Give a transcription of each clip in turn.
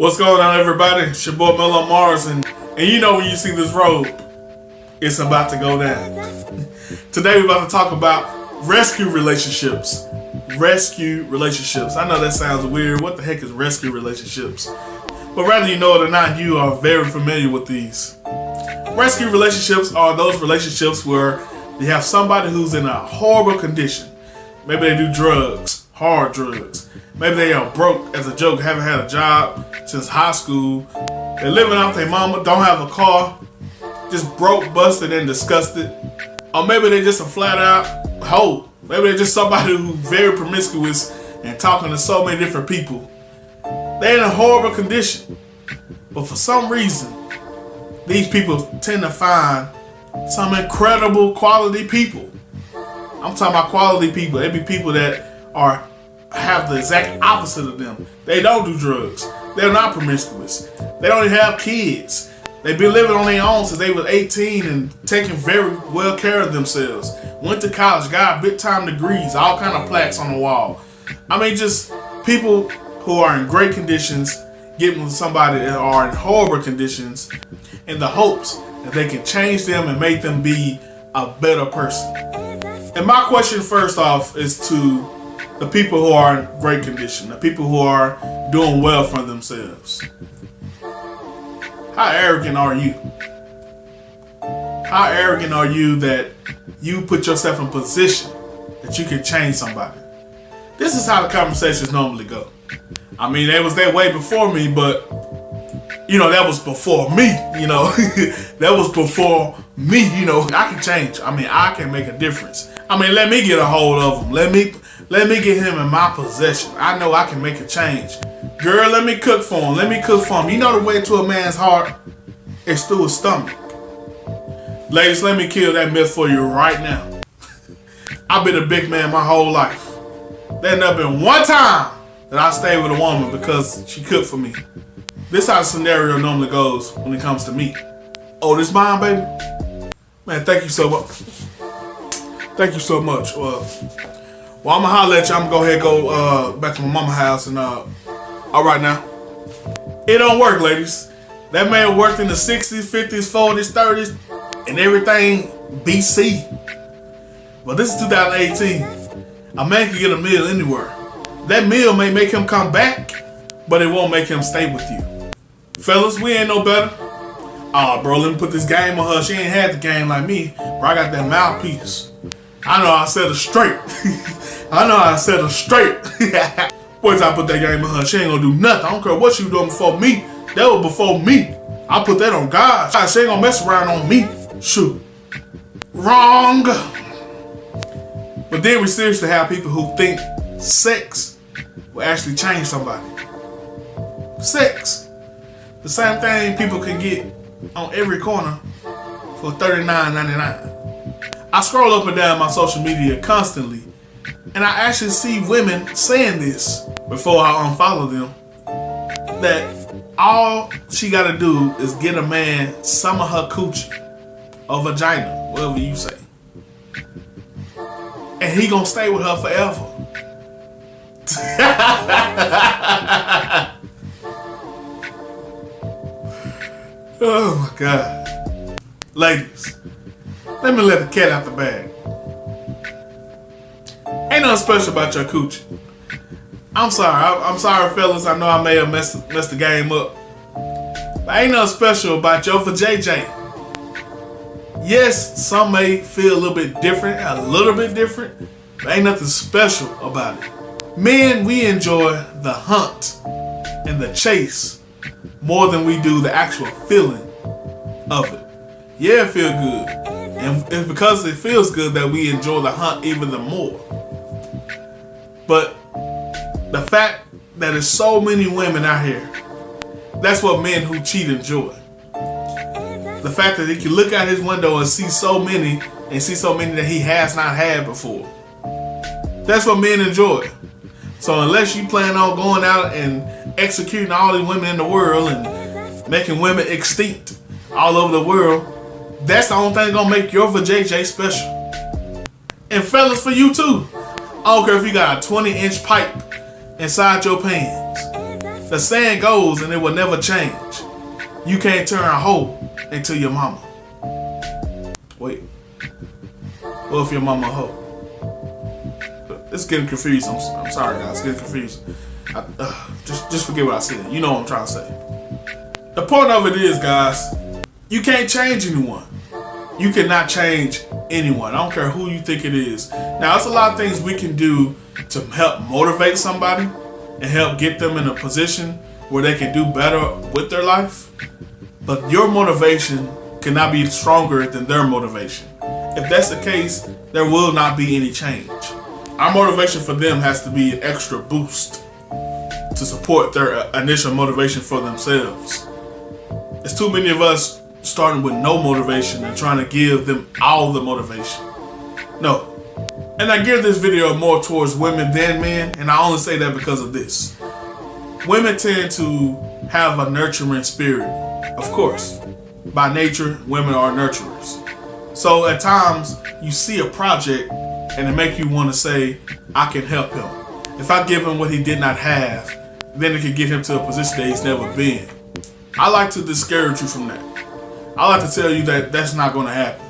What's going on, everybody? It's your boy mel.on.mars, and you know when you see this robe, it's about to go down. Today we're about to talk about rescue relationships. Rescue relationships. I know that sounds weird. What the heck is rescue relationships? But whether you know it or not, you are very familiar with these. Rescue relationships are those relationships where you have somebody who's in a horrible condition. Maybe they do drugs, hard drugs. Maybe they are broke as a joke, haven't had a job since high school. They're living off their mama, don't have a car, just broke, busted, and disgusted. Or maybe they're just a flat out hoe. Maybe they're just somebody who's very promiscuous and talking to so many different people. They're in a horrible condition. But for some reason, these people tend to find some incredible quality people. I'm talking about quality people. They be people that have the exact opposite of them. They don't do drugs. They're not promiscuous. They don't even have kids. They've been living on their own since they were 18 and taking very well care of themselves. Went to college, got big time degrees, all kind of plaques on the wall. I mean, just people who are in great conditions getting with somebody that are in horrible conditions in the hopes that they can change them and make them be a better person. And my question first off is to the people who are in great condition, the people who are doing well for themselves. How arrogant are you? How arrogant are you that you put yourself in position that you can change somebody? This is how the conversations normally go. I mean, they was that way before me, but that was before me, that was before me, I can change. I mean, I can make a difference. I mean, let me get a hold of him. Let me get him in my possession. I know I can make a change. Girl, let me cook for him. Let me cook for him. You know the way to a man's heart is through his stomach. Ladies, let me kill that myth for you right now. I've been a big man my whole life. There's never been one time that I stayed with a woman because she cooked for me. This is how the scenario normally goes when it comes to me. Oh, this mine, baby? Man, thank you so much. Thank you so much. Well, I'm gonna holler at you. I'm gonna go ahead and go back to my mama's house and all right now. It don't work, ladies. That man worked in the 60s, 50s, 40s, 30s, and everything BC. But this is 2018. A man can get a meal anywhere. That meal may make him come back, but it won't make him stay with you. Fellas, we ain't no better. Oh, bro, let me put this game on her. She ain't had the game like me. Bro, I got that mouthpiece. I know I set her straight. I know I set her straight. Boy, I put that game on her. She ain't gonna do nothing. I don't care what she was doing before me. That was before me. I put that on God. She ain't gonna mess around on me. Shoot. Wrong. But then we seriously have people who think sex will actually change somebody. Sex. The same thing people can get on every corner for $39.99. I scroll up and down my social media constantly, and I actually see women saying this before I unfollow them, that all she gotta do is get a man some of her coochie or vagina, whatever you say, and he gonna stay with her forever. Oh my God. Ladies, let me let the cat out the bag. Ain't nothing special about your coochie. I'm sorry, fellas. I know I may have messed the game up. But ain't nothing special about your vajayjay. Yes, some may feel a little bit different, but ain't nothing special about it. Men, we enjoy the hunt and the chase more than we do the actual feeling of it. Yeah, it feels good. And it's because it feels good that we enjoy the hunt even the more. But the fact that there's so many women out here, that's what men who cheat enjoy. The fact that he can look out his window and see so many that he has not had before. That's what men enjoy. So unless you plan on going out and executing all the women in the world and making women extinct all over the world, that's the only thing gonna make your vajayjay special. And fellas, for you too. I don't care if you got a 20-inch pipe inside your pants. The saying goes, and it will never change, you can't turn a hoe into your mama. Wait. What if your mama a hoe? It's getting confused. I'm sorry, guys. It's getting confused. Just forget what I said. You know what I'm trying to say. The point of it is, guys, you can't change anyone. You cannot change anyone. I don't care who you think it is. Now, there's a lot of things we can do to help motivate somebody and help get them in a position where they can do better with their life. But your motivation cannot be stronger than their motivation. If that's the case, there will not be any change. Our motivation for them has to be an extra boost to support their initial motivation for themselves. There's too many of us starting with no motivation and trying to give them all the motivation. No. And I gear this video more towards women than men, and I only say that because of this. Women tend to have a nurturing spirit, of course. By nature, women are nurturers. So at times, you see a project and it make you want to say, I can help him. If I give him what he did not have, then it can get him to a position that he's never been. I like to discourage you from that. I like to tell you that that's not going to happen.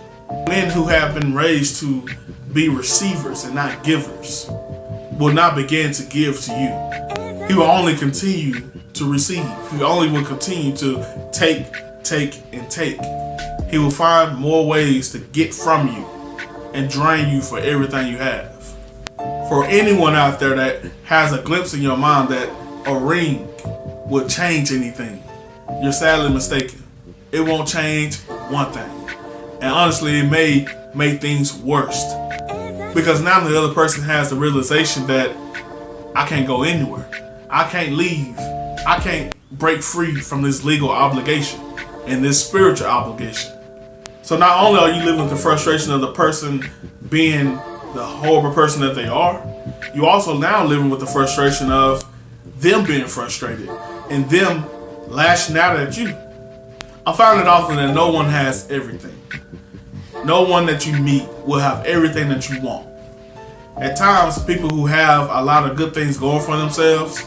Men who have been raised to be receivers and not givers will not begin to give to you. He will only continue to receive. He only will continue to take, and take. He will find more ways to get from you and drain you for everything you have. For anyone out there that has a glimpse in your mind that a ring will change anything, you're sadly mistaken. It won't change one thing. And honestly, it may make things worse. Because now the other person has the realization that I can't go anywhere. I can't leave. I can't break free from this legal obligation and this spiritual obligation. So not only are you living with the frustration of the person being the horrible person that they are, you also now living with the frustration of them being frustrated and them lashing out at you. I found it often that no one has everything. No one that you meet will have everything that you want. At times, people who have a lot of good things going for themselves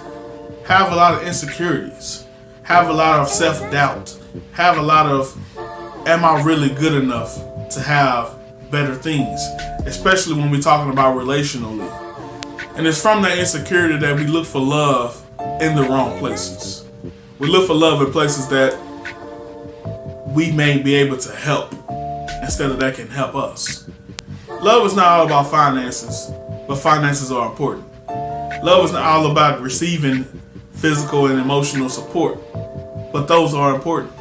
have a lot of insecurities, have a lot of self-doubt, have a lot of, am I really good enough to have better things? Especially when we're talking about relationally. And it's from that insecurity that we look for love in the wrong places. We look for love in places that we may be able to help instead of that can help us. Love is not all about finances, but finances are important. Love is not all about receiving physical and emotional support, but those are important.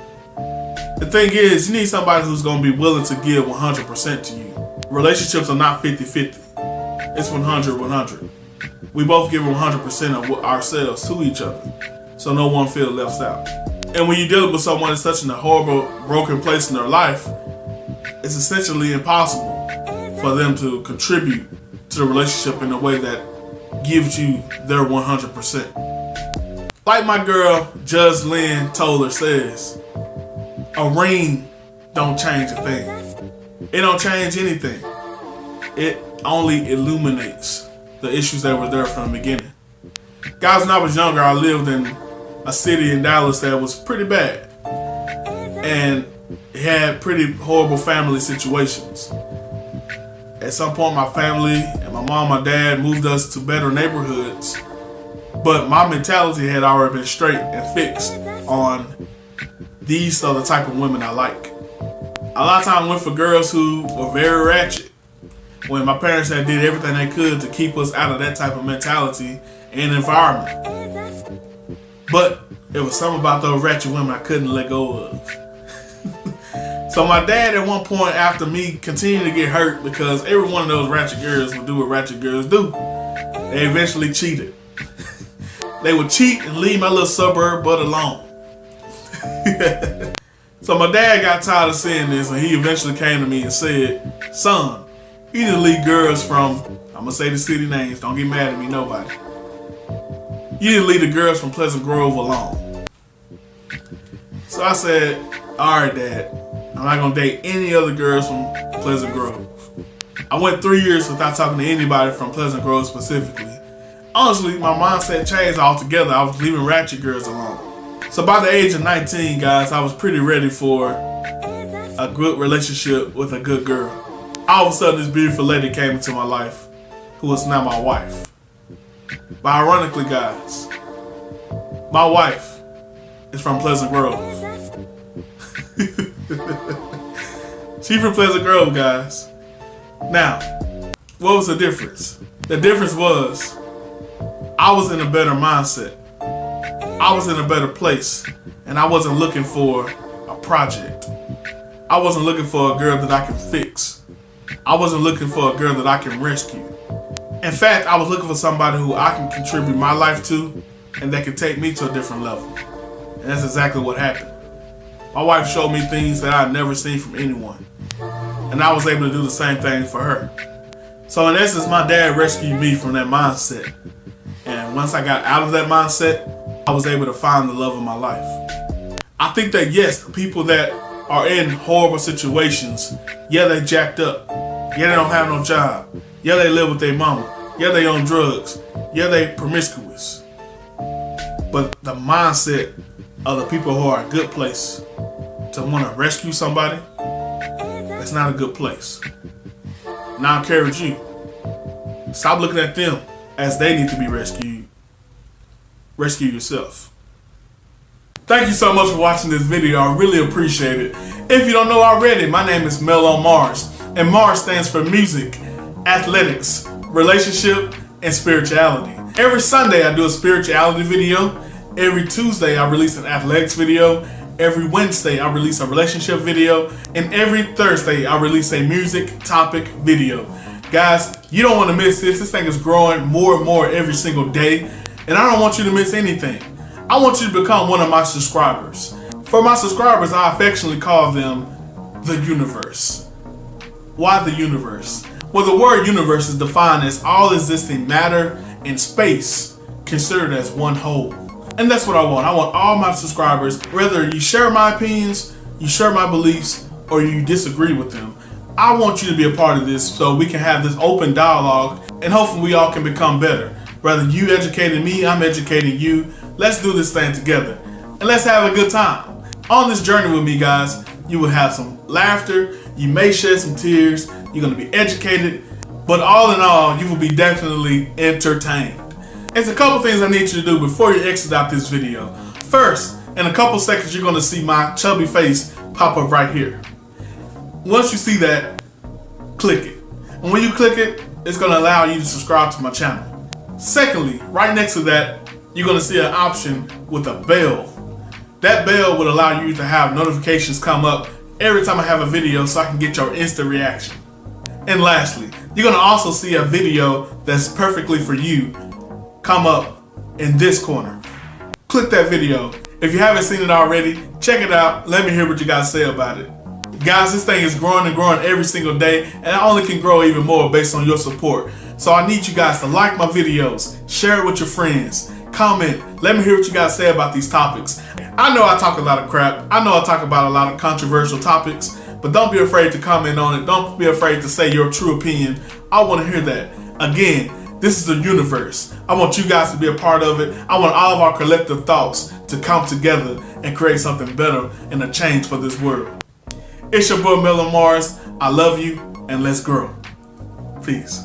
The thing is, you need somebody who's going to be willing to give 100% to you. Relationships are not 50-50. It's 100-100. We both give 100% of ourselves to each other, so no one feels left out. And when you're dealing with someone that's such in a horrible, broken place in their life, it's essentially impossible for them to contribute to the relationship in a way that gives you their 100%. Like my girl, Judge Lynn Toller says, a ring don't change a thing. It don't change anything. It only illuminates the issues that were there from the beginning. Guys, when I was younger, I lived in a city in Dallas that was pretty bad. And it had pretty horrible family situations. At some point, my family and my mom and my dad moved us to better neighborhoods. But my mentality had already been straight and fixed on these are the type of women I like. A lot of times I went for girls who were very ratchet. When my parents had did everything they could to keep us out of that type of mentality and environment. But there was something about those ratchet women I couldn't let go of. So my dad at one point, after me continuing to get hurt because every one of those ratchet girls would do what ratchet girls do, they eventually cheated. They would cheat and leave my little suburb butt alone. So my dad got tired of seeing this, and he eventually came to me and said, son, you need to leave girls from, I'm going to say the city names, don't get mad at me, nobody. You need to leave the girls from Pleasant Grove alone. So I said, all right, Dad, I'm not going to date any other girls from Pleasant Grove. I went 3 years without talking to anybody from Pleasant Grove specifically Honestly, my mindset changed altogether. I was leaving ratchet girls alone. So by the age of 19, guys, I was pretty ready for a good relationship with a good girl. All of a sudden, this beautiful lady came into my life, who is now my wife. But ironically, guys, my wife is from Pleasant Grove. She's from Pleasant Grove, guys. Now, what was the difference? The difference was I was in a better mindset. I was in a better place, and I wasn't looking for a project. I wasn't looking for a girl that I can fix. I wasn't looking for a girl that I can rescue. In fact, I was looking for somebody who I can contribute my life to and that can take me to a different level. And that's exactly what happened. My wife showed me things that I'd never seen from anyone. And I was able to do the same thing for her. So in essence, my dad rescued me from that mindset. And once I got out of that mindset, I was able to find the love of my life. I think that yes, people that are in horrible situations, yeah, they jacked up. Yeah, they don't have no job. Yeah, they live with their mama. Yeah, they on drugs. Yeah, they promiscuous. But the mindset of the people who are in a good place to want to rescue somebody, that's not a good place. And I encourage you, stop looking at them as they need to be rescued. Rescue yourself. Thank you so much for watching this video. I really appreciate it. If you don't know already, my name is mel.on.mars, and Mars stands for music, athletics, relationship, and spirituality. Every Sunday I do a spirituality video. Every Tuesday I release an athletics video. Every Wednesday I release a relationship video. And every Thursday I release a music topic video. Guys, you don't want to miss this. This thing is growing more and more every single day. And I don't want you to miss anything. I want you to become one of my subscribers. For my subscribers, I affectionately call them the universe. Why the universe? Well, the word universe is defined as all existing matter and space considered as one whole. And that's what I want. I want all my subscribers, whether you share my opinions, you share my beliefs, or you disagree with them, I want you to be a part of this so we can have this open dialogue and hopefully we all can become better. Whether you educating me, I'm educating you. Let's do this thing together and let's have a good time. On this journey with me, guys, you will have some laughter, you may shed some tears, you're going to be educated, but all in all, you will be definitely entertained. There's a couple things I need you to do before you exit out this video. First, in a couple seconds, you're going to see my chubby face pop up right here. Once you see that, click it. And when you click it, it's going to allow you to subscribe to my channel. Secondly, right next to that, you're going to see an option with a bell. That bell would allow you to have notifications come up every time I have a video so I can get your instant reaction. And lastly, you're going to also see a video that's perfectly for you come up in this corner. Click that video. If you haven't seen it already, check it out. Let me hear what you guys say about it. Guys, this thing is growing and growing every single day, and it only can grow even more based on your support. So I need you guys to like my videos, share it with your friends, comment, let me hear what you guys say about these topics. I know I talk a lot of crap. I know I talk about a lot of controversial topics, but don't be afraid to comment on it. Don't be afraid to say your true opinion. I want to hear that. Again, this is the universe. I want you guys to be a part of it. I want all of our collective thoughts to come together and create something better and a change for this world. It's your boy Mel on Mars. I love you and let's grow. Peace.